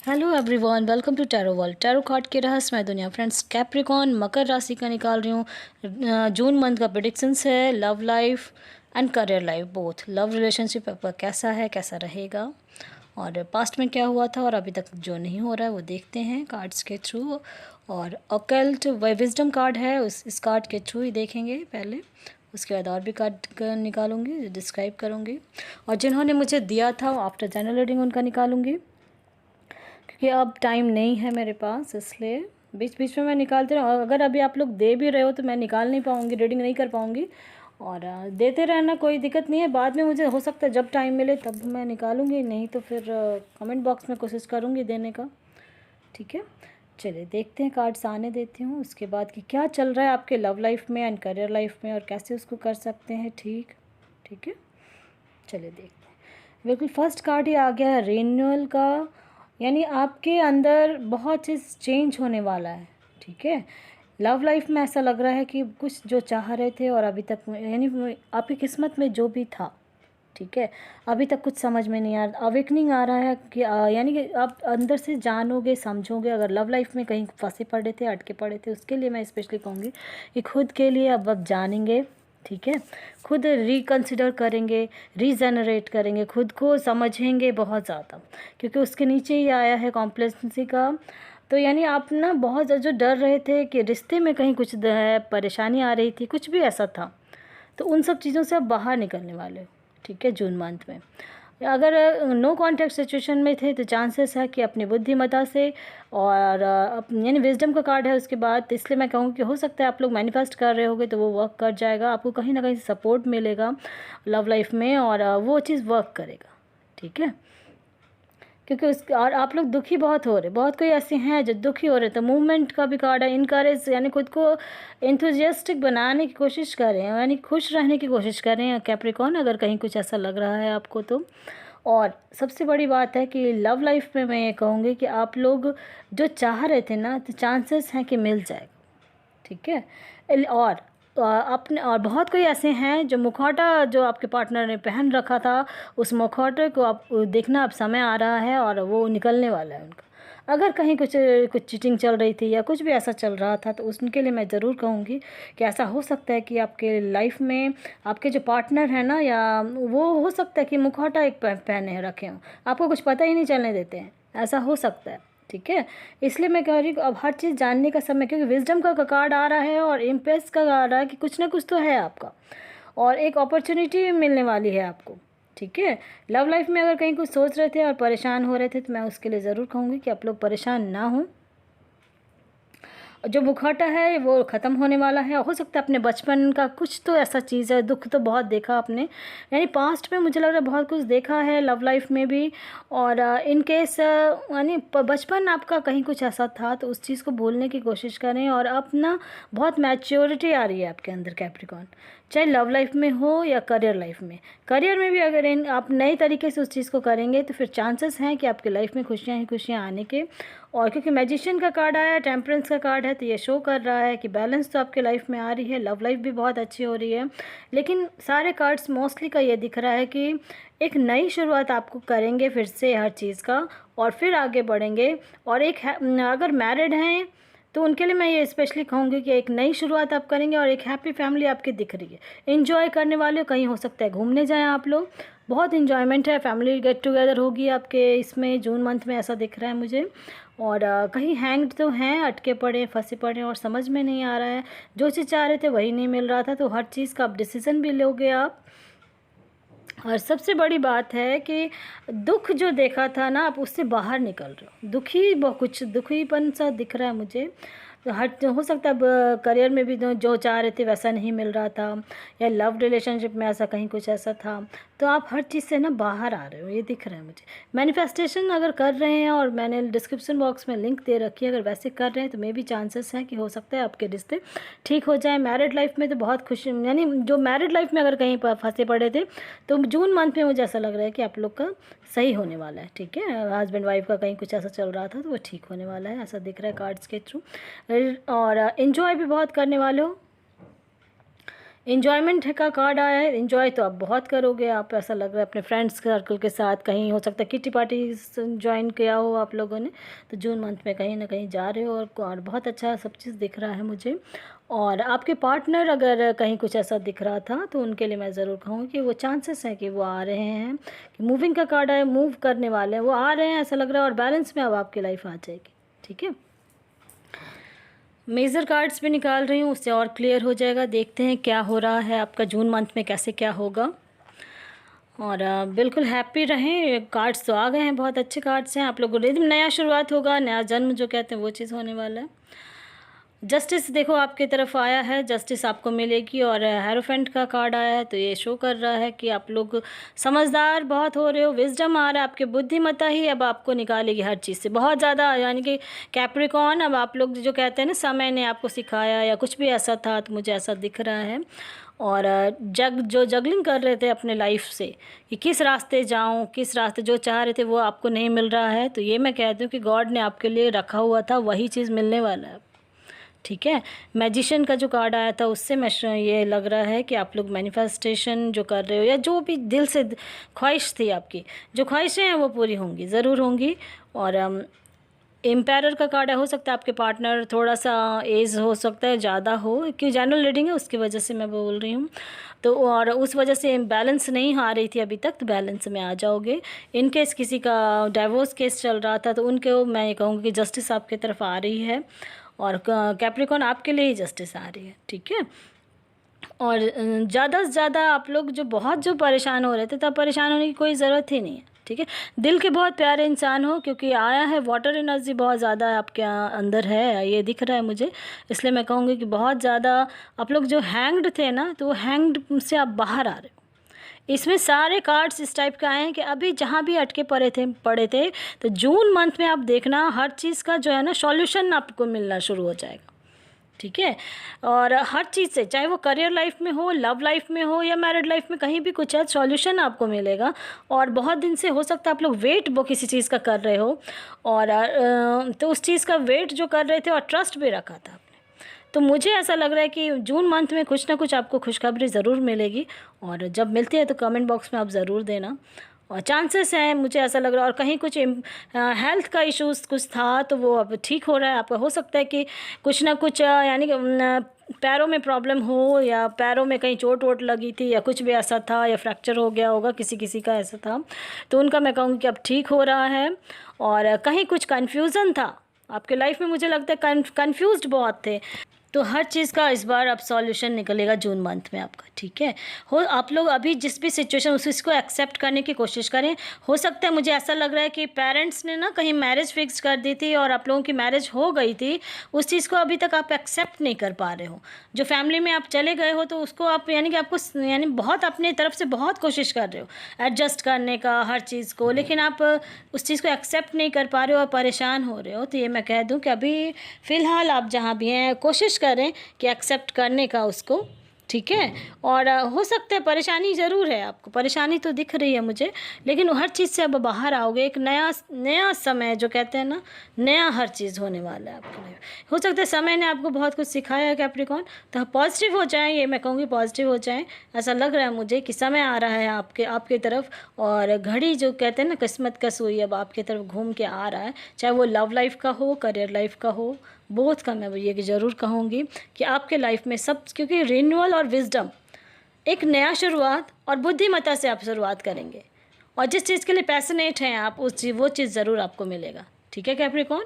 Hello everyone, welcome to tarot world. Tarot card के रहस्यमय दुनिया। फ्रेंड्स, कैप्रिकॉन मकर राशि का निकाल रही हूँ। जून मंथ का प्रेडिक्शंस है। Love life and career life both. Love relationship आपका कैसा है, कैसा रहेगा, और पास्ट में क्या हुआ था और अभी तक जो नहीं हो रहा है वो देखते हैं कार्ड्स के थ्रू। और ऑकल्ट विजडम कार्ड है, इस कार्ड के थ्रू ही देखेंगे पहले, उसके बाद और भी कार्ड निकालूंगी, डिस्क्राइब करूँगी। और जिन्होंने मुझे दिया था आफ्टर जनरल रीडिंग उनका निकालूंगी, क्योंकि अब टाइम नहीं है मेरे पास, इसलिए बीच बीच में मैं निकालती रहूँ। अगर अभी आप लोग दे भी रहे हो तो मैं निकाल नहीं पाऊँगी, रीडिंग नहीं कर पाऊँगी। और देते रहना, कोई दिक्कत नहीं है। बाद में मुझे हो सकता है जब टाइम मिले तब मैं निकालूँगी, नहीं तो फिर कमेंट बॉक्स में कोशिश करूँगी देने का। ठीक है, चलिए देखते हैं, कार्ड्स आने देती हूँ। उसके बाद कि क्या चल रहा है आपके लव लाइफ में एंड करियर लाइफ में, और कैसे उसको कर सकते हैं ठीक है। चलिए देखते हैं। बिल्कुल फर्स्ट कार्ड ही आ गया है रिन्यूअल का, यानी आपके अंदर बहुत चीज़ चेंज होने वाला है। ठीक है, लव लाइफ में ऐसा लग रहा है कि कुछ जो चाह रहे थे और अभी तक यानी आपकी किस्मत में जो भी था, ठीक है, अभी तक कुछ समझ में नहीं आ रहा। अवेकनिंग आ रहा है कि यानी कि आप अंदर से जानोगे, समझोगे। अगर लव लाइफ में कहीं फंसे पड़े थे, अटके पड़े थे, उसके लिए मैं स्पेशली कहूँगी कि खुद के लिए अब आप जानेंगे। ठीक है, खुद रिकंसिडर करेंगे, रीजनरेट करेंगे, खुद को समझेंगे बहुत ज़्यादा, क्योंकि उसके नीचे ही आया है कॉम्प्लेक्सेंसी का। तो यानी आप ना बहुत जो डर रहे थे कि रिश्ते में कहीं कुछ परेशानी आ रही थी, कुछ भी ऐसा था, तो उन सब चीज़ों से आप बाहर निकलने वाले हो। ठीक है, जून मंथ में अगर नो कॉन्टैक्ट सिचुएशन में थे तो चांसेस है कि अपनी बुद्धिमत्ता से, और यानी विजडम का कार्ड है उसके बाद, तो इसलिए मैं कहूँगी कि हो सकता है आप लोग मैनिफेस्ट कर रहे होगे तो वो वर्क कर जाएगा, आपको कहीं ना कहीं सपोर्ट मिलेगा लव लाइफ में, और वो चीज़ वर्क करेगा। ठीक है, क्योंकि उस और आप लोग दुखी बहुत हो रहे, बहुत कोई ऐसे हैं जो दुखी हो रहे, तो मूवमेंट का भी कार्ड है। इनकरेज, यानी खुद को इंथुजियास्टिक बनाने की कोशिश कर रहे हैं, यानी खुश रहने की कोशिश कर रहे हैं कैप्रिकॉन, अगर कहीं कुछ ऐसा लग रहा है आपको तो। और सबसे बड़ी बात है कि लव लाइफ में मैं ये कहूँगी कि आप लोग जो चाह रहे थे ना, तो चांसेस हैं कि मिल जाएगा। ठीक है, और अपने, और बहुत कोई ऐसे हैं जो मुखौटा जो आपके पार्टनर ने पहन रखा था, उस मुखौटे को आप देखना, अब समय आ रहा है और वो निकलने वाला है उनका। अगर कहीं कुछ कुछ चीटिंग चल रही थी या कुछ भी ऐसा चल रहा था, तो उनके लिए मैं ज़रूर कहूँगी कि ऐसा हो सकता है कि आपके लाइफ में आपके जो पार्टनर है ना, या वो हो सकता है कि मुखौटा एक पहने रखे हों, आपको कुछ पता ही नहीं चलने देते हैं, ऐसा हो सकता है। ठीक है, इसलिए मैं कह रही हूँ अब हर चीज़ जानने का समय, क्योंकि विजडम का कार्ड आ रहा है और इम्प्रेस का आ रहा है कि कुछ ना कुछ तो है आपका, और एक अपॉर्चुनिटी मिलने वाली है आपको। ठीक है, लव लाइफ में अगर कहीं कुछ सोच रहे थे और परेशान हो रहे थे, तो मैं उसके लिए ज़रूर कहूँगी कि आप लोग परेशान ना हों। जो मुखौटा है वो ख़त्म होने वाला है। हो सकता है अपने बचपन का कुछ तो ऐसा चीज़ है, दुख तो बहुत देखा आपने, यानी पास्ट में मुझे लग रहा है बहुत कुछ देखा है लव लाइफ में भी। और इन केस यानी बचपन आपका कहीं कुछ ऐसा था, तो उस चीज़ को भूलने की कोशिश करें। और अपना बहुत मैच्योरिटी आ रही है आपके अंदर कैप्रिकॉन, चाहे लव लाइफ में हो या करियर लाइफ में। करियर में भी अगर आप नए तरीके से उस चीज़ को करेंगे, तो फिर चांसेस हैं कि आपके लाइफ में खुशियाँ ही खुशियाँ आने के। और क्योंकि मैजिशियन का कार्ड आया, टेम्परेंस का कार्ड है, तो ये शो कर रहा है कि बैलेंस तो आपके लाइफ में आ रही है, लव लाइफ भी बहुत अच्छी हो रही है। लेकिन सारे कार्ड्स मोस्टली का ये दिख रहा है कि एक नई शुरुआत आपको करेंगे फिर से हर चीज़ का, और फिर आगे बढ़ेंगे। और एक अगर मैरिड हैं तो उनके लिए मैं ये स्पेशली कहूँगी कि एक नई शुरुआत आप करेंगे, और एक हैप्पी फैमिली आपकी दिख रही है। एंजॉय करने वाले हो, कहीं हो सकता है घूमने जाएं आप लोग, बहुत इन्जॉयमेंट है, फैमिली गेट टुगेदर होगी आपके इसमें जून मंथ में, ऐसा दिख रहा है मुझे। और कहीं हैंग्ड तो हैं, अटके पड़े, फंसे पड़े, और समझ में नहीं आ रहा है, जो चीज़ चाह रहे थे वही नहीं मिल रहा था, तो हर चीज़ का आप डिसीज़न भी लोगे आप। और सबसे बड़ी बात है कि दुख जो देखा था ना, आप उससे बाहर निकल रहे हो। दुखी बहुत कुछ दुखीपन सा दिख रहा है मुझे, तो हर हो सकता है करियर में भी जो चाह रहे थे वैसा नहीं मिल रहा था, या लव रिलेशनशिप में ऐसा कहीं कुछ ऐसा था, तो आप हर चीज़ से ना बाहर आ रहे हो, ये दिख रहा है मुझे। मैनिफेस्टेशन अगर कर रहे हैं, और मैंने डिस्क्रिप्शन बॉक्स में लिंक दे रखी है, अगर वैसे कर रहे हैं तो मे भी चांसेस हैं कि हो सकता है आपके रिश्ते ठीक हो जाए। मैरिड लाइफ में तो बहुत खुशी, यानी जो मैरिड लाइफ में अगर कहीं पर फंसे पड़े थे, तो जून मंथ में मुझे ऐसा लग रहा है कि आप लोग का सही होने वाला है। ठीक है, हस्बैंड वाइफ का कहीं कुछ ऐसा चल रहा था तो वो ठीक होने वाला है, ऐसा दिख रहा है कार्ड्स के थ्रू। और इन्जॉय भी बहुत करने वाले हो। एन्जॉयमेंट है का कार्ड आया है। एन्जॉय तो आप बहुत करोगे, आप ऐसा लग रहा है अपने फ्रेंड्स सर्कल के साथ, कहीं हो सकता है किटी पार्टी ज्वाइन किया हो आप लोगों ने, तो जून मंथ में कहीं ना कहीं जा रहे हो, और बहुत अच्छा सब चीज़ दिख रहा है मुझे। और आपके पार्टनर अगर कहीं कुछ ऐसा दिख रहा था तो उनके लिए मैं ज़रूर कहूँगी कि वो चांसेस हैं कि वो आ रहे हैं, कि मूविंग का कार्ड आया, मूव करने वाले हैं, वो आ रहे हैं ऐसा लग रहा है, और बैलेंस में अब आपकी लाइफ आ जाएगी। ठीक है, मेजर कार्ड्स भी निकाल रही हूँ, उससे और क्लियर हो जाएगा। देखते हैं क्या हो रहा है आपका जून मंथ में, कैसे क्या होगा। और बिल्कुल हैप्पी रहें। कार्ड्स तो आ गए हैं, बहुत अच्छे कार्ड्स हैं। आप लोगों को नया शुरुआत होगा, नया जन्म जो कहते हैं वो चीज़ होने वाला है। जस्टिस देखो आपकी तरफ आया है, जस्टिस आपको मिलेगी। और हेरोफेंट का कार्ड आया है, तो ये शो कर रहा है कि आप लोग समझदार बहुत हो रहे हो। विजडम आ रहा है, आपकी बुद्धिमत्ता ही अब आपको निकालेगी हर चीज़ से बहुत ज़्यादा। यानी कि कैप्रिकॉन, अब आप लोग जो कहते हैं ना समय ने आपको सिखाया या कुछ भी ऐसा था, तो मुझे ऐसा दिख रहा है। और जगलिंग कर रहे थे अपने लाइफ से कि किस रास्ते जाऊं, किस रास्ते जो चाह रहे थे वो आपको नहीं मिल रहा है, तो ये मैं कहती हूँ कि गॉड ने आपके लिए रखा हुआ था वही चीज़ मिलने वाला है। ठीक है, मैजिशियन का जो कार्ड आया था उससे मैं ये लग रहा है कि आप लोग मैनिफेस्टेशन जो कर रहे हो, या जो भी दिल से ख्वाहिश थी आपकी, जो ख्वाहिशें हैं वो पूरी होंगी, ज़रूर होंगी। और एम्पायर का कार्ड है, हो सकता है आपके पार्टनर थोड़ा सा एज हो सकता है ज़्यादा हो, क्योंकि जनरल रीडिंग है उसकी वजह से मैं बोल रही हूँ। तो और उस वजह से बैलेंस नहीं आ रही थी अभी तक, तो बैलेंस में आ जाओगे। इन केस किसी का डाइवोर्स केस चल रहा था, तो उनके मैं ये कहूँगी कि जस्टिस आपकी तरफ आ रही है, और कैप्रिकॉन आपके लिए ही जस्टिस आ रही है। ठीक है, और ज़्यादा से ज़्यादा आप लोग जो परेशान हो रहे थे, तब परेशान होने की कोई ज़रूरत ही नहीं है। ठीक है, दिल के बहुत प्यारे इंसान हो, क्योंकि आया है वाटर एनर्जी बहुत ज़्यादा आपके अंदर है, ये दिख रहा है मुझे। इसलिए मैं कहूँगी कि बहुत ज़्यादा आप लोग जो हैंग्ड थे ना, तो वो हैंग्ड से आप बाहर आ रहे हो। इसमें सारे कार्ड्स इस टाइप का आए हैं कि अभी जहाँ भी अटके पड़े थे, तो जून मंथ में आप देखना हर चीज़ का जो है ना सॉल्यूशन आपको मिलना शुरू हो जाएगा। ठीक है, और हर चीज़ से, चाहे वो करियर लाइफ में हो, लव लाइफ में हो, या मैरिड लाइफ में, कहीं भी कुछ है सॉल्यूशन आपको मिलेगा। और बहुत दिन से हो सकता है आप लोग वेट वो किसी चीज़ का कर रहे हो, और तो उस चीज़ का वेट जो कर रहे थे और ट्रस्ट भी रखा था, तो मुझे ऐसा लग रहा है कि जून मंथ में कुछ ना कुछ आपको खुशखबरी ज़रूर मिलेगी। और जब मिलती है तो कमेंट बॉक्स में आप ज़रूर देना। और चांसेस हैं, मुझे ऐसा लग रहा है। और कहीं कुछ हेल्थ का इश्यूज़ कुछ था, तो वो अब ठीक हो रहा है आपका। हो सकता है कि कुछ ना कुछ यानी कि पैरों में प्रॉब्लम हो, या पैरों में कहीं चोट वोट लगी थी, या कुछ भी ऐसा था, या फ्रैक्चर हो गया होगा, किसी किसी का ऐसा था, तो उनका मैं कहूँगी कि अब ठीक हो रहा है। और कहीं कुछ कन्फ्यूज़न था आपके लाइफ में, मुझे लगता है कन्फ्यूज्ड बहुत थे, तो हर चीज़ का इस बार अब सॉल्यूशन निकलेगा जून मंथ में आपका। ठीक है, हो आप लोग अभी जिस भी सिचुएशन उसको एक्सेप्ट करने की कोशिश करें। हो सकता है, मुझे ऐसा लग रहा है कि पेरेंट्स ने ना कहीं मैरिज फिक्स कर दी थी, और आप लोगों की मैरिज हो गई थी, उस चीज़ को अभी तक आप एक्सेप्ट नहीं कर पा रहे हो। जो फैमिली में आप चले गए हो, तो उसको आप यानी कि आपको यानी बहुत अपनी तरफ से बहुत कोशिश कर रहे हो एडजस्ट करने का हर चीज़ को, लेकिन आप उस चीज़ को एक्सेप्ट नहीं कर पा रहे हो और परेशान हो रहे हो। तो ये मैं कह दूँ कि अभी फ़िलहाल आप जहाँ भी हैं कोशिश करें कि एक्सेप्ट करने का उसको। ठीक है, और हो सकता है परेशानी ज़रूर है, आपको परेशानी तो दिख रही है मुझे, लेकिन हर चीज़ से अब बाहर आओगे। एक नया समय जो कहते हैं ना, नया हर चीज़ होने वाला है आपके लाइफ। हो सकता है समय ने आपको बहुत कुछ सिखाया है कैप्रिकॉन, तो पॉजिटिव हो जाएं, ये मैं कहूँगी पॉजिटिव हो जाएं। ऐसा लग रहा है मुझे कि समय आ रहा है आपके तरफ, और घड़ी जो कहते हैं ना किस्मत का सुई अब आपके तरफ घूम के आ रहा है, चाहे वो लव लाइफ का हो, करियर लाइफ का हो, बोथ का मैं ये ज़रूर कहूँगी कि आपके लाइफ में सब, क्योंकि रिन्यूअल और विजडम, एक नया शुरुआत और बुद्धिमत्ता से आप शुरुआत करेंगे। और जिस चीज़ के लिए पैशनेट हैं आप, वो चीज़ ज़रूर आपको मिलेगा। ठीक है कैप्रिकॉन,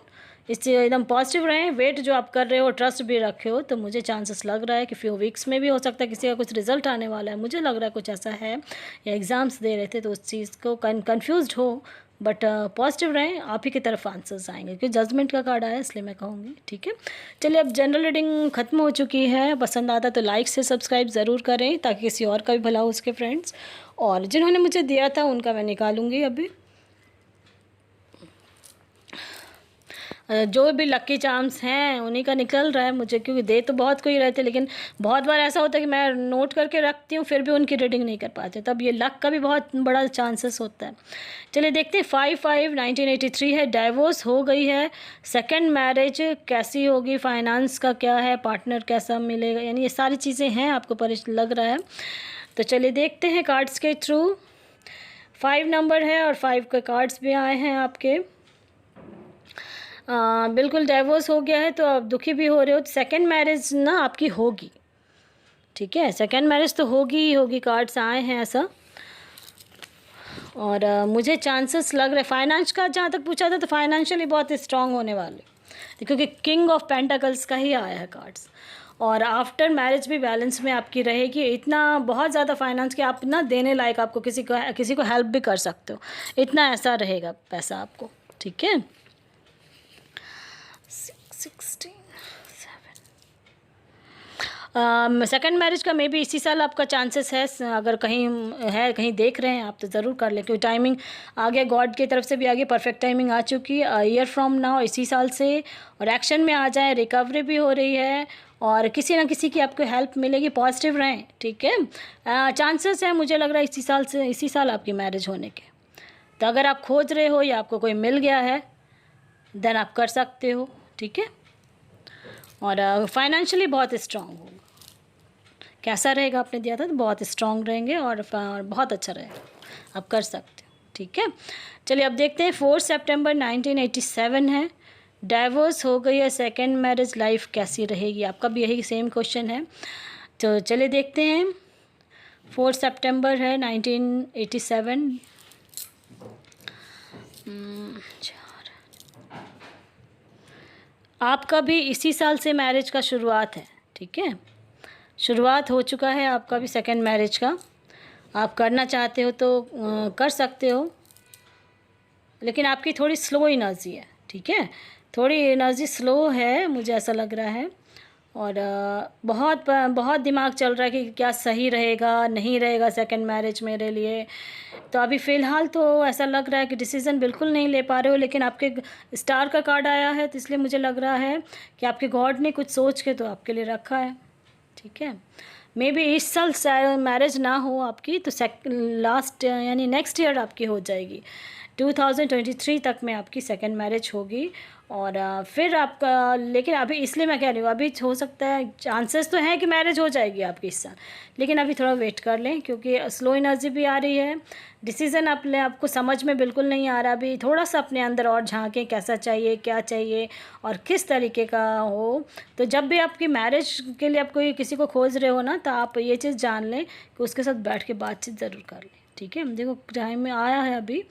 इस चीज़ एकदम पॉजिटिव रहें। वेट जो आप कर रहे हो, ट्रस्ट भी रखे हो, तो मुझे चांसेस लग रहा है कि फ्यू वीक्स में भी हो सकता है किसी का कुछ रिजल्ट आने वाला है, मुझे लग रहा है कुछ ऐसा है, या एग्ज़ाम्स दे रहे थे तो उस चीज़ को कन्फ्यूज्ड हो, बट पॉजिटिव रहें, आप ही की तरफ आंसर्स आएंगे, क्योंकि जजमेंट का कार्ड आया इसलिए मैं कहूँगी। ठीक है, चलिए अब जनरल रीडिंग ख़त्म हो चुकी है। पसंद आता तो लाइक से सब्सक्राइब ज़रूर करें, ताकि किसी और का भी भला हो उसके फ्रेंड्स। और जिन्होंने मुझे दिया था उनका मैं निकालूंगी अभी। जो भी लकी चार्म्स हैं उन्हीं का निकल रहा है मुझे, क्योंकि दे तो बहुत कोई रहे थे, लेकिन बहुत बार ऐसा होता है कि मैं नोट करके रखती हूँ फिर भी उनकी रीडिंग नहीं कर पाते, तब ये लक का भी बहुत बड़ा चांसेस होता है। चलिए देखते हैं 5/5/1983 है, डाइवोर्स हो गई है, सेकंड मैरिज कैसी होगी, फाइनेंस का क्या है, पार्टनर कैसा मिलेगा, यानी ये सारी चीज़ें हैं आपको परेशान लग रहा है। तो चलिए देखते हैं कार्ड्स के थ्रू। 5 नंबर है और 5 के कार्ड्स भी आए हैं आपके। बिल्कुल डाइवोर्स हो गया है तो आप दुखी भी हो रहे हो, तो सेकंड मैरिज ना आपकी होगी, ठीक है, सेकंड मैरिज तो होगी ही होगी, कार्ड्स आए हैं ऐसा। और मुझे चांसेस लग रहे फाइनेंस का, जहाँ तक पूछा था तो फाइनेंशियली बहुत स्ट्रांग होने वाले, क्योंकि किंग ऑफ पेंटाकल्स का ही आया है कार्ड्स। और आफ्टर मैरिज भी बैलेंस में आपकी रहेगी, इतना बहुत ज़्यादा फाइनेंस के आप ना देने लायक, आपको किसी को हेल्प भी कर सकते हो, इतना ऐसा रहेगा पैसा आपको, ठीक है। 16 सेकंड मैरिज का मे बी इसी साल आपका चांसेस है, अगर कहीं देख रहे हैं आप तो ज़रूर कर लें, क्योंकि टाइमिंग आ गया गॉड की तरफ से भी आ गई, परफेक्ट टाइमिंग आ चुकी है, ईयर फ्रॉम नाउ, इसी साल से, और एक्शन में आ जाए, रिकवरी भी हो रही है और किसी ना किसी की आपको हेल्प मिलेगी, पॉजिटिव रहें, ठीक है। चांसेस है मुझे लग रहा है इसी साल आपकी मैरिज होने के। तो अगर आप खोज रहे हो या आपको कोई मिल गया है देन आप कर सकते हो, ठीक है। और फाइनेंशियली बहुत स्ट्रांग होगा, कैसा रहेगा आपने दिया था तो बहुत स्ट्रांग रहेंगे और बहुत अच्छा रहेगा, आप कर सकते हो, ठीक है। चलिए अब देखते हैं 4 सितंबर 1987 है, डाइवोर्स हो गई है, सेकंड मैरिज लाइफ कैसी रहेगी, आपका भी यही सेम क्वेश्चन है। तो चलिए देखते हैं 4 सितंबर है 1987। आपका भी इसी साल से मैरिज का शुरुआत है, ठीक है, शुरुआत हो चुका है आपका भी सेकंड मैरिज का। आप करना चाहते हो तो कर सकते हो, लेकिन आपकी थोड़ी स्लो एनर्जी है, ठीक है, थोड़ी एनर्जी स्लो है मुझे ऐसा लग रहा है। और बहुत दिमाग चल रहा है कि क्या सही रहेगा नहीं रहेगा सेकंड मैरिज मेरे लिए। तो अभी फ़िलहाल तो ऐसा लग रहा है कि डिसीज़न बिल्कुल नहीं ले पा रहे हो, लेकिन आपके स्टार का कार्ड आया है तो इसलिए मुझे लग रहा है कि आपके गॉड ने कुछ सोच के तो आपके लिए रखा है, ठीक है। मे बी इस साल मैरिज ना हो आपकी तो लास्ट यानी नेक्स्ट ईयर आपकी हो जाएगी, 2023 तक में आपकी सेकंड मैरिज होगी। और फिर आपका, लेकिन अभी इसलिए मैं कह रही हूँ अभी हो सकता है, चांसेस तो हैं कि मैरिज हो जाएगी आपकी इस साल, लेकिन अभी थोड़ा वेट कर लें, क्योंकि स्लो एनर्जी भी आ रही है, डिसीज़न आपको समझ में बिल्कुल नहीं आ रहा, अभी थोड़ा सा अपने अंदर और झांकें कैसा चाहिए क्या चाहिए और किस तरीके का हो। तो जब भी आपकी मैरिज के लिए आप किसी को खोज रहे हो ना, तो आप ये चीज़ जान लें कि उसके साथ बैठ के बातचीत ज़रूर कर लें, ठीक है। देखो टाइम में आया है अभी,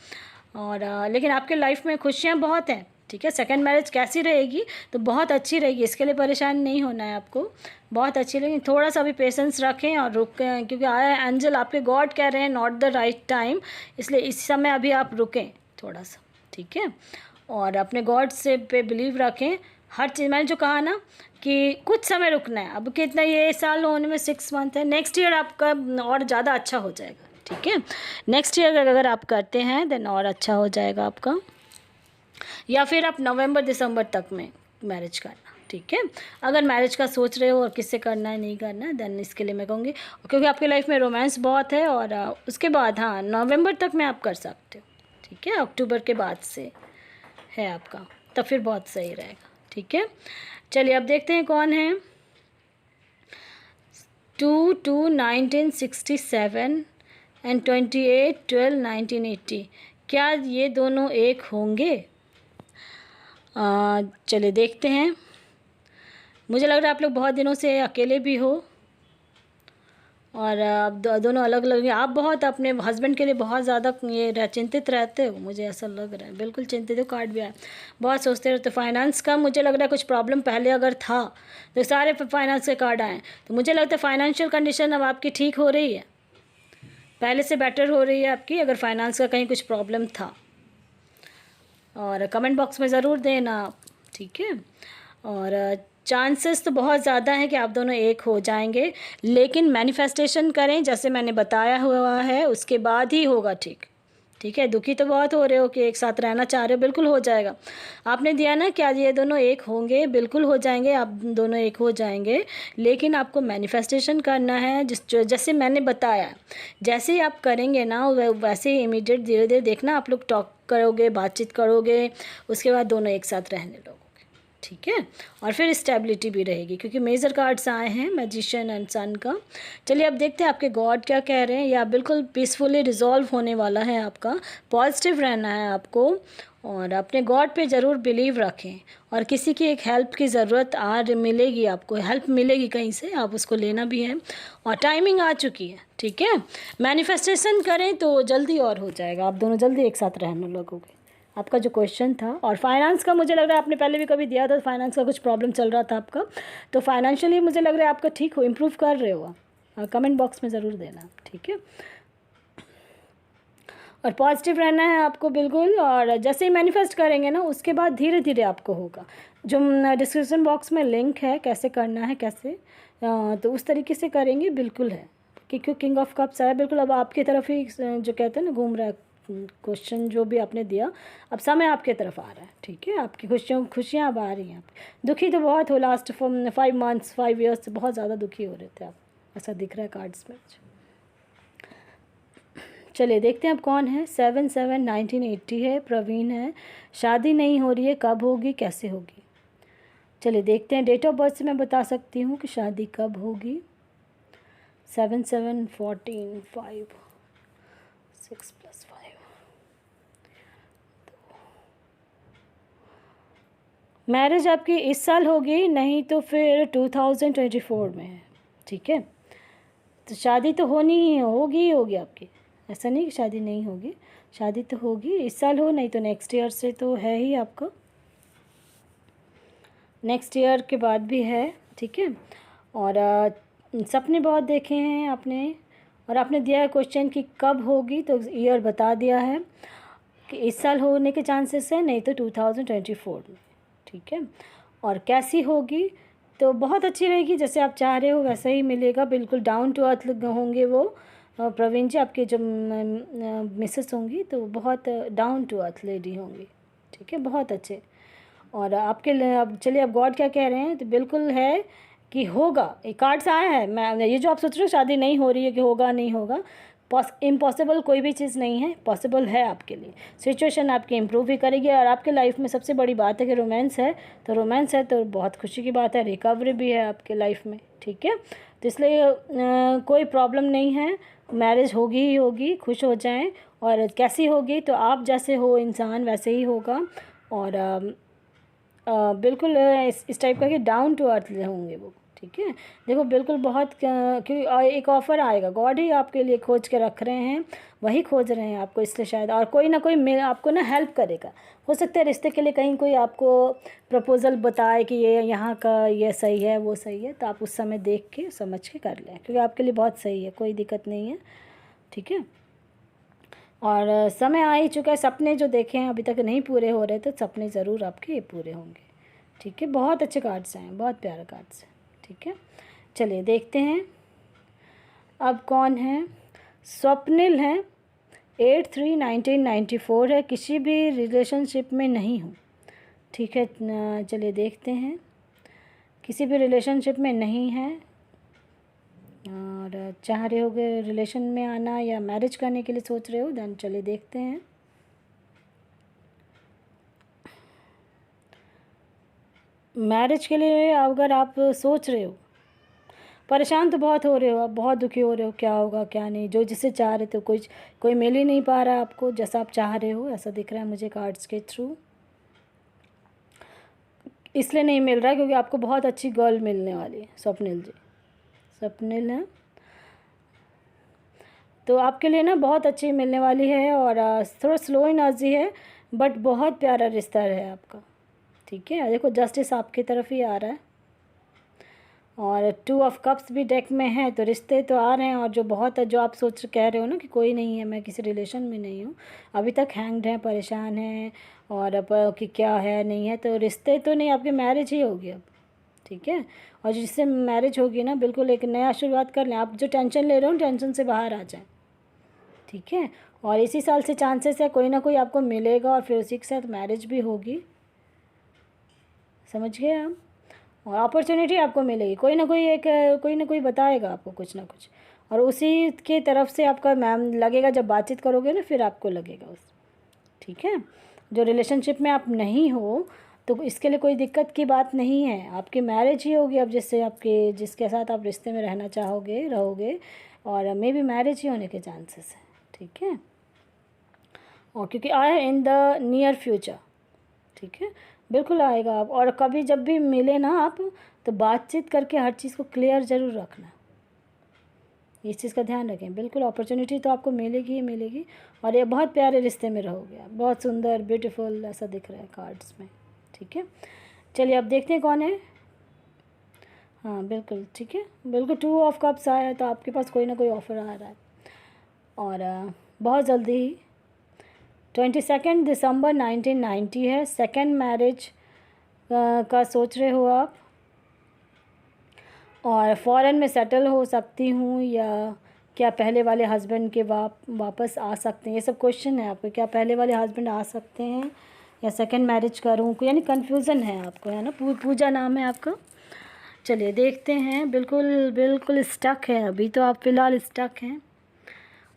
और लेकिन आपके लाइफ में खुशियाँ बहुत हैं, ठीक है। सेकंड मैरिज कैसी रहेगी तो बहुत अच्छी रहेगी, इसके लिए परेशान नहीं होना है आपको, बहुत अच्छी रहेगी। थोड़ा सा भी पेशेंस रखें और रुकें, क्योंकि आया एंजल आपके गॉड कह रहे हैं नॉट द राइट टाइम, इसलिए इस समय अभी आप रुकें थोड़ा सा, ठीक है। और अपने गॉड से पे बिलीव रखें, हर चीज़ मैंने जो कहा ना कि कुछ समय रुकना है, अब कितना ये साल होने में 6 मंथ है, नेक्स्ट ईयर आपका और ज़्यादा अच्छा हो जाएगा, ठीक है। नेक्स्ट ईयर अगर आप करते हैं देन और अच्छा हो जाएगा आपका, या फिर आप नवंबर दिसंबर तक में मैरिज करना, ठीक है। अगर मैरिज का सोच रहे हो और किससे करना है नहीं करना है देन इसके लिए मैं कहूँगी, क्योंकि आपकी लाइफ में रोमांस बहुत है, और उसके बाद हाँ नवंबर तक में आप कर सकते हो, ठीक है, अक्टूबर के बाद से है आपका, तब फिर बहुत सही रहेगा, ठीक है। चलिए अब देखते हैं कौन है। 2/2/1967 एंड 28/12/1980, क्या ये दोनों एक होंगे? चलिए देखते हैं। मुझे लग रहा है आप लोग बहुत दिनों से अकेले भी हो, और अब दोनों अलग अलग हैं, आप बहुत अपने हस्बैंड के लिए बहुत ज़्यादा चिंतित रहते हो, मुझे ऐसा लग रहा है, बिल्कुल चिंतित हो, कार्ड भी आया, बहुत सोचते रहते हो। फाइनेंस का मुझे लग रहा है कुछ प्रॉब्लम पहले अगर था तो सारे फाइनेंस के कार्ड आए, तो मुझे लगता है फाइनेंशियल कंडीशन अब आपकी ठीक हो रही है, पहले से बेटर हो रही है आपकी, अगर फाइनेंस का कहीं कुछ प्रॉब्लम था। और कमेंट बॉक्स में ज़रूर देना आप, ठीक है। और चांसेस तो बहुत ज़्यादा है कि आप दोनों एक हो जाएंगे, लेकिन मैनिफेस्टेशन करें जैसे मैंने बताया हुआ है, उसके बाद ही होगा ठीक, ठीक है। दुखी तो बहुत हो रहे हो कि एक साथ रहना चाह रहे हो, बिल्कुल हो जाएगा। आपने दिया ना कि आज ये दोनों एक होंगे, बिल्कुल हो जाएंगे, आप दोनों एक हो जाएंगे। लेकिन आपको मैनिफेस्टेशन करना है, जैसे मैंने बताया, जैसे ही आप करेंगे ना वैसे ही इमीडिएट धीरे धीरे देखना आप लोग टॉक करोगे, बातचीत करोगे, उसके बाद दोनों एक साथ रहने लगोगे। ठीक है। और फिर स्टेबिलिटी भी रहेगी, क्योंकि मेजर कार्ड्स आए हैं मैजिशियन एंड सन का। चलिए अब देखते हैं आपके गॉड क्या कह रहे हैं। या बिल्कुल पीसफुली रिजॉल्व होने वाला है आपका, पॉजिटिव रहना है आपको, और अपने गॉड पे ज़रूर बिलीव रखें। और किसी की एक हेल्प की ज़रूरत मिलेगी, आपको हेल्प मिलेगी कहीं से, आप उसको लेना भी है। और टाइमिंग आ चुकी है। ठीक है। मैनिफेस्टेशन करें तो जल्दी और हो जाएगा, आप दोनों जल्दी एक साथ रहने लगोगे। आपका जो क्वेश्चन था, और फाइनेंस का मुझे लग रहा है आपने पहले भी कभी दिया था, फाइनेंस का कुछ प्रॉब्लम चल रहा था आपका, तो फाइनेंशियली मुझे लग रहा है आपका ठीक हो, इम्प्रूव कर रहे हो आप। कमेंट बॉक्स में ज़रूर देना। ठीक है। और पॉजिटिव रहना है आपको बिल्कुल। और जैसे ही मैनिफेस्ट करेंगे ना, उसके बाद धीरे धीरे आपको होगा। जो डिस्क्रिप्शन बॉक्स में लिंक है कैसे करना है, कैसे तो उस तरीके से करेंगे, बिल्कुल है। क्योंकि किंग ऑफ कप्स आया, बिल्कुल अब आपकी तरफ ही जो कहते हैं ना घूम रहा है क्वेश्चन जो भी आपने दिया, अब समय आपके तरफ आ रहा है। ठीक है। आपकी खुशियाँ अब आ रही हैं। दुखी तो बहुत हो, लास्ट 5 मंथ्स 5 ईयर्स से बहुत ज़्यादा दुखी हो रहे थे आप, ऐसा दिख रहा है कार्ड्स में। चलिए देखते हैं अब कौन है। 7/7/1980 है, प्रवीण है। शादी नहीं हो रही है, कब होगी, कैसे होगी? चलिए देखते हैं। डेट ऑफ बर्थ से मैं बता सकती हूँ कि शादी कब होगी। 7/7/14 5 6 + 5। मैरिज आपकी इस साल होगी, नहीं तो फिर 2024 में है। ठीक है। तो शादी तो होगी ही होगी आपकी, ऐसा नहीं कि शादी नहीं होगी, शादी तो होगी। इस साल हो, नहीं तो नेक्स्ट ईयर से तो है ही आपका, नेक्स्ट ईयर के बाद भी है। ठीक है। और सपने बहुत देखे हैं आपने, और आपने दिया है क्वेश्चन कि कब होगी, तो ईयर बता दिया है कि इस साल होने के चांसेस है, नहीं तो 2024 में। ठीक है। और कैसी होगी, तो बहुत अच्छी रहेगी, जैसे आप चाह रहे हो वैसा ही मिलेगा, बिल्कुल डाउन टू अर्थ होंगे वो। प्रवीण जी आपके जो मिसेस होंगी तो बहुत डाउन टू अर्थ लेडी होंगी। ठीक है। बहुत अच्छे। और आपके अब चलिए, अब गॉड क्या कह रहे हैं, तो बिल्कुल है कि होगा। एक कार्ड्स आया है, मैं ये जो आप सोच रहे हो शादी नहीं हो रही है कि होगा नहीं होगा, इम्पॉसिबल कोई भी चीज़ नहीं है, पॉसिबल है आपके लिए। सिचुएशन आपकी इम्प्रूव भी करेगी, और आपके लाइफ में सबसे बड़ी बात है कि रोमांस है, तो रोमांस है तो बहुत खुशी की बात है, रिकवरी भी है आपके लाइफ में। ठीक है। तो इसलिए कोई प्रॉब्लम नहीं है, मैरिज होगी ही होगी, खुश हो जाएं। और कैसी होगी, तो आप जैसे हो इंसान वैसे ही होगा। और बिल्कुल इस टाइप का कि डाउन टू अर्थ होंगे वो। ठीक है। देखो बिल्कुल बहुत, क्योंकि एक ऑफ़र आएगा, गॉड ही आपके लिए खोज के रख रहे हैं, वही खोज रहे हैं आपको, इसलिए शायद। और कोई ना कोई आपको ना हेल्प करेगा, हो सकता है रिश्ते के लिए कहीं कोई आपको प्रपोज़ल बताए कि ये यहाँ का ये सही है वो सही है, तो आप उस समय देख के समझ के कर लें, क्योंकि आपके लिए बहुत सही है, कोई दिक्कत नहीं है। ठीक है। और समय आ ही चुका है, सपने जो देखे हैं अभी तक नहीं पूरे हो रहे, तो सपने ज़रूर आपके पूरे होंगे। ठीक है। बहुत अच्छे कार्ड्स हैं, बहुत प्यारे कार्ड्स हैं। ठीक है। चलिए देखते हैं अब कौन है। स्वप्निल है, 8/3/1994 है, किसी भी रिलेशनशिप में नहीं हूँ। ठीक है। चलिए देखते हैं, किसी भी रिलेशनशिप में नहीं है, और चाह रहे होगे रिलेशन में आना या मैरिज करने के लिए सोच रहे हो, देन चलिए देखते हैं। मैरिज के लिए अगर आप सोच रहे हो, परेशान तो बहुत हो रहे हो, आप बहुत दुखी हो रहे हो, क्या होगा क्या नहीं, जो जिसे चाह रहे थे कोई मिल ही नहीं पा रहा है आपको जैसा आप चाह रहे हो, ऐसा दिख रहा है मुझे कार्ड्स के थ्रू। इसलिए नहीं मिल रहा है क्योंकि आपको बहुत अच्छी गर्ल मिलने वाली है, स्वप्निल जी। स्वप्निल है तो आपके लिए ना बहुत अच्छी मिलने वाली है, और थोड़ा स्लो एनर्जी है, बट बहुत प्यारा रिश्ता है आपका। ठीक है। देखो जस्टिस आपकी तरफ ही आ रहा है, और 2 ऑफ कप्स भी डेक में है, तो रिश्ते तो आ रहे हैं। और जो आप कह रहे हो ना कि कोई नहीं है, मैं किसी रिलेशन में नहीं हूँ, अभी तक हैंग्ड हैं, परेशान हैं, और अब कि क्या है नहीं है, तो रिश्ते तो नहीं, आपकी मैरिज ही होगी अब। ठीक है। और जिससे मैरिज होगी ना, बिल्कुल एक नया शुरुआत कर लें। आप जो टेंशन ले रहे हो टेंशन से बाहर आ जाएं। ठीक है। और इसी साल से चांसेस है कोई ना कोई आपको मिलेगा और फिर उसी के साथ मैरिज भी होगी, समझ गए आप। और अपॉर्चुनिटी आपको मिलेगी, कोई ना कोई बताएगा आपको कुछ ना कुछ, और उसी के तरफ से आपका मैम लगेगा, जब बातचीत करोगे ना फिर आपको लगेगा उस, ठीक है। जो रिलेशनशिप में आप नहीं हो तो इसके लिए कोई दिक्कत की बात नहीं है, आपकी मैरिज ही होगी अब जिसके साथ आप रिश्ते में रहना चाहोगे रहोगे, और मे बी मैरिज ही होने के चांसेस है, ठीक है। और क्योंकि आए इन द नियर फ्यूचर, ठीक है, बिल्कुल आएगा आप। और कभी जब भी मिले ना आप तो बातचीत करके हर चीज़ को क्लियर ज़रूर रखना, इस चीज़ का ध्यान रखें। बिल्कुल अपॉर्चुनिटी तो आपको मिलेगी ही मिलेगी, और ये बहुत प्यारे रिश्ते में रहोगे आप, बहुत सुंदर ब्यूटीफुल ऐसा दिख रहा है कार्ड्स में, ठीक है। चलिए अब देखते हैं कौन है। हाँ बिल्कुल ठीक है, बिल्कुल 2 ऑफ कप्स आया है, तो आपके पास कोई ना कोई ऑफ़र आ रहा है, और बहुत जल्दी ही 22 दिसंबर 1990 है, सेकेंड मैरिज का सोच रहे हो आप, और फ़ॉरेन में सेटल हो सकती हूँ, या क्या पहले वाले हस्बैंड के वापस आ सकते हैं, ये सब क्वेश्चन है आपको। क्या पहले वाले हस्बैंड आ सकते हैं या सेकंड मैरिज करूँ, यानी कन्फ्यूज़न है आपको, है ना। पूजा नाम है आपका। चलिए देखते हैं, बिल्कुल स्टक है अभी तो आप फ़िलहाल स्टक हैं।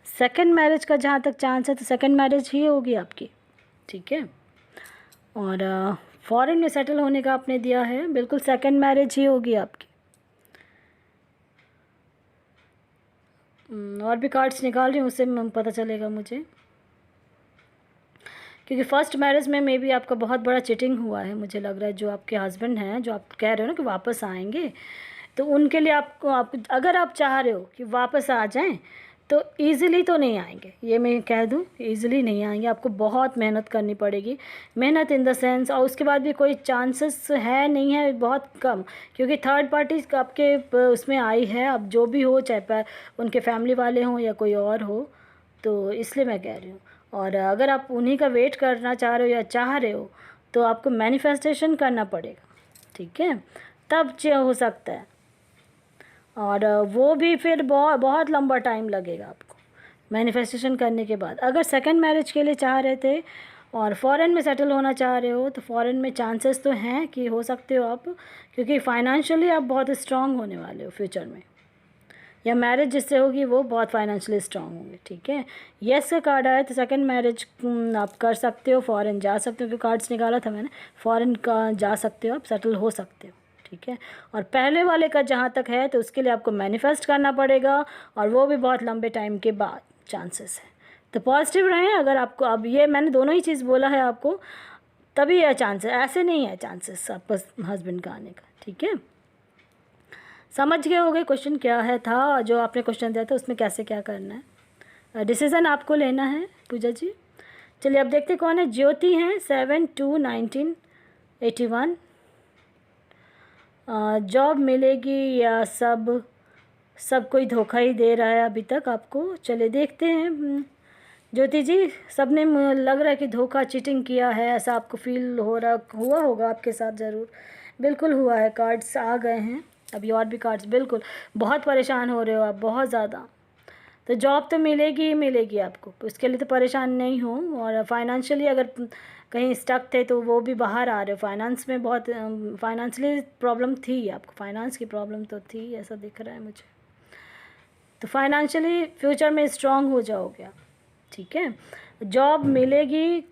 सेकंड मैरिज का जहाँ तक चांस है तो सेकंड मैरिज ही होगी आपकी, ठीक है। और फ़ॉरेन में सेटल होने का आपने दिया है, बिल्कुल सेकंड मैरिज ही होगी आपकी। और भी कार्ड्स निकाल रही हूँ, उससे पता चलेगा मुझे, क्योंकि फ़र्स्ट मैरिज में मे बी आपका बहुत बड़ा चीटिंग हुआ है, मुझे लग रहा है। जो आपके हस्बैंड हैं, जो आप कह रहे हो ना कि वापस आएंगे, तो उनके लिए आपको अगर आप चाह रहे हो कि वापस आ जाएं तो ईज़िली तो नहीं आएंगे, ये मैं कह दूं, ईज़िली नहीं आएंगे, आपको बहुत मेहनत करनी पड़ेगी। मेहनत इन द सेंस, और उसके बाद भी कोई चांसेस है नहीं है, बहुत कम, क्योंकि थर्ड पार्टी आपके उसमें आई है। अब जो भी हो, चाहे उनके फैमिली वाले हों या कोई और हो, तो इसलिए मैं कह रही हूँ। और अगर आप उन्हीं का वेट करना चाह रहे हो या चाह रहे हो तो आपको मैनिफेस्टेशन करना पड़ेगा, ठीक है, तब हो सकता है। और वो भी फिर बहुत लंबा टाइम लगेगा आपको मैनिफेस्टेशन करने के बाद। अगर सेकंड मैरिज के लिए चाह रहे थे और फॉरेन में सेटल होना चाह रहे हो तो फॉरेन में चांसेस तो हैं कि हो सकते हो आप, क्योंकि फाइनेंशियली आप बहुत स्ट्रांग होने वाले हो फ्यूचर में, या मैरिज जिससे होगी वो बहुत फाइनेंशियली स्ट्रांग होंगे, ठीक है। येस का कार्ड आया तो सेकंड मैरिज आप कर सकते हो, फॉरेन जा सकते हो, क्योंकि कार्ड्स निकाला था मैंने, फॉरेन का जा सकते हो, आप सेटल हो सकते हो, ठीक है। और पहले वाले का जहाँ तक है तो उसके लिए आपको मैनिफेस्ट करना पड़ेगा, और वो भी बहुत लंबे टाइम के बाद चांसेस है। तो पॉजिटिव रहें। अगर आपको, अब ये मैंने दोनों ही चीज़ बोला है आपको, तभी यह चांस है, ऐसे नहीं है चांसेस आपका हस्बैंड का आने का, ठीक है। समझ गए होगे क्वेश्चन क्या है था, जो आपने क्वेश्चन दिया था उसमें कैसे क्या करना है, डिसीज़न आपको लेना है पूजा जी। चलिए अब देखते कौन है। ज्योति हैं, 7/2/1981। जॉब मिलेगी या सब कोई धोखा ही दे रहा है अभी तक आपको। चलिए देखते हैं ज्योति जी, सब ने लग रहा है कि धोखा चीटिंग किया है, ऐसा आपको फील हुआ होगा आपके साथ, ज़रूर बिल्कुल हुआ है। कार्ड्स आ गए हैं अभी, और भी कार्ड्स, बिल्कुल बहुत परेशान हो रहे हो आप, बहुत ज़्यादा। तो जॉब तो मिलेगी ही मिलेगी आपको, उसके लिए तो परेशान नहीं हो। और फाइनेंशियली अगर कहीं स्टक थे तो वो भी बाहर आ रहे हो। फाइनेंस में बहुत फाइनेंशियली प्रॉब्लम थी आपको, फाइनेंस की प्रॉब्लम तो थी, ऐसा दिख रहा है मुझे। तो फाइनेंशियली फ्यूचर में स्ट्रांग हो जाओगे आप, ठीक है। जॉब मिलेगी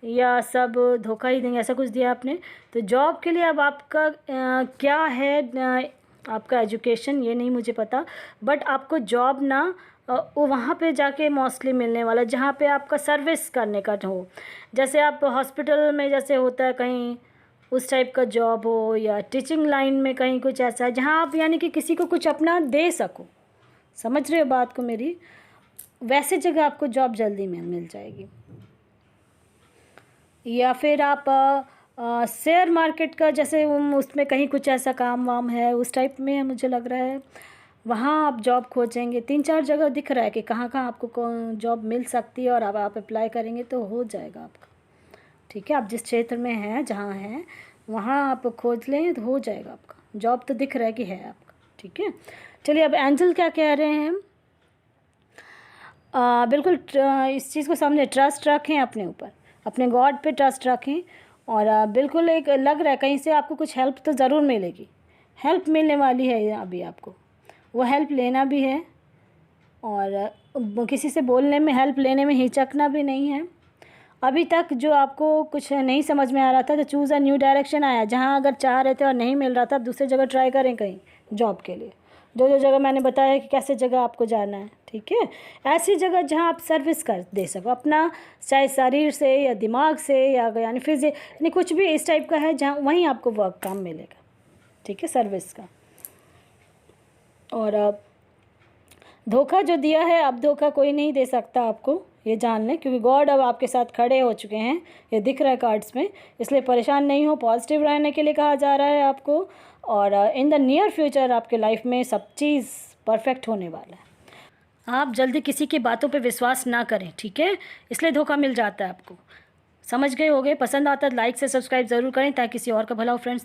या सब धोखा ही देंगे, ऐसा कुछ दिया आपने। तो जॉब के लिए अब आपका क्या है, आपका एजुकेशन ये नहीं मुझे पता, बट आपको जॉब ना वो वहाँ पे जाके मोस्टली मिलने वाला जहाँ पे आपका सर्विस करने का हो। जैसे आप हॉस्पिटल में जैसे होता है कहीं, उस टाइप का जॉब हो, या टीचिंग लाइन में कहीं कुछ ऐसा है जहाँ आप यानी कि किसी को कुछ अपना दे सको। समझ रहे हो बात को मेरी, वैसे जगह आपको जॉब जल्दी में मिल जाएगी। या फिर आप शेयर मार्केट का जैसे उसमें कहीं कुछ ऐसा काम वाम है, उस टाइप में मुझे लग रहा है, वहाँ आप जॉब खोजेंगे। 3-4 जगह दिख रहा है कि कहाँ कहाँ आपको जॉब मिल सकती है, और अब आप अप्लाई करेंगे तो हो जाएगा आपका, ठीक है। आप जिस क्षेत्र में हैं, जहाँ हैं, वहाँ आप खोज लें तो हो जाएगा आपका जॉब, तो दिख रहा है कि है आपका, ठीक है। चलिए अब एंजल क्या कह रहे हैं। बिल्कुल इस चीज़ को समझें, ट्रस्ट रखें अपने ऊपर, अपने गॉड पे ट्रस्ट रखें। और बिल्कुल एक लग रहा है कहीं से आपको कुछ हेल्प तो ज़रूर मिलेगी, हेल्प मिलने वाली है अभी आपको, वो हेल्प लेना भी है। और किसी से बोलने में, हेल्प लेने में हिचकना भी नहीं है। अभी तक जो आपको कुछ नहीं समझ में आ रहा था तो चूज़ अ न्यू डायरेक्शन आया, जहाँ अगर चाह रहे थे और नहीं मिल रहा था, आप दूसरी जगह ट्राई करें कहीं जॉब के लिए। जो जो जगह मैंने बताया कि कैसे जगह आपको जाना है, ठीक है, ऐसी जगह जहाँ आप सर्विस कर दे सको अपना, चाहे शरीर से या दिमाग से या यानी यानी कुछ भी इस टाइप का है जहाँ वहीं आपको वर्क काम मिलेगा, ठीक है, सर्विस का। और धोखा जो दिया है, अब धोखा कोई नहीं दे सकता आपको, ये जान लें, क्योंकि गॉड अब आपके साथ खड़े हो चुके हैं, ये दिख रहा है कार्ड्स में। इसलिए परेशान नहीं हो, पॉजिटिव रहने के लिए कहा जा रहा है आपको। और इन द नियर फ्यूचर आपके लाइफ में सब चीज़ परफेक्ट होने वाला है। आप जल्दी किसी की बातों पे विश्वास ना करें, ठीक है, इसलिए धोखा मिल जाता है आपको। समझ गए होगे? पसंद आता है लाइक से सब्सक्राइब ज़रूर करें ताकि किसी और का भला हो फ्रेंड्स।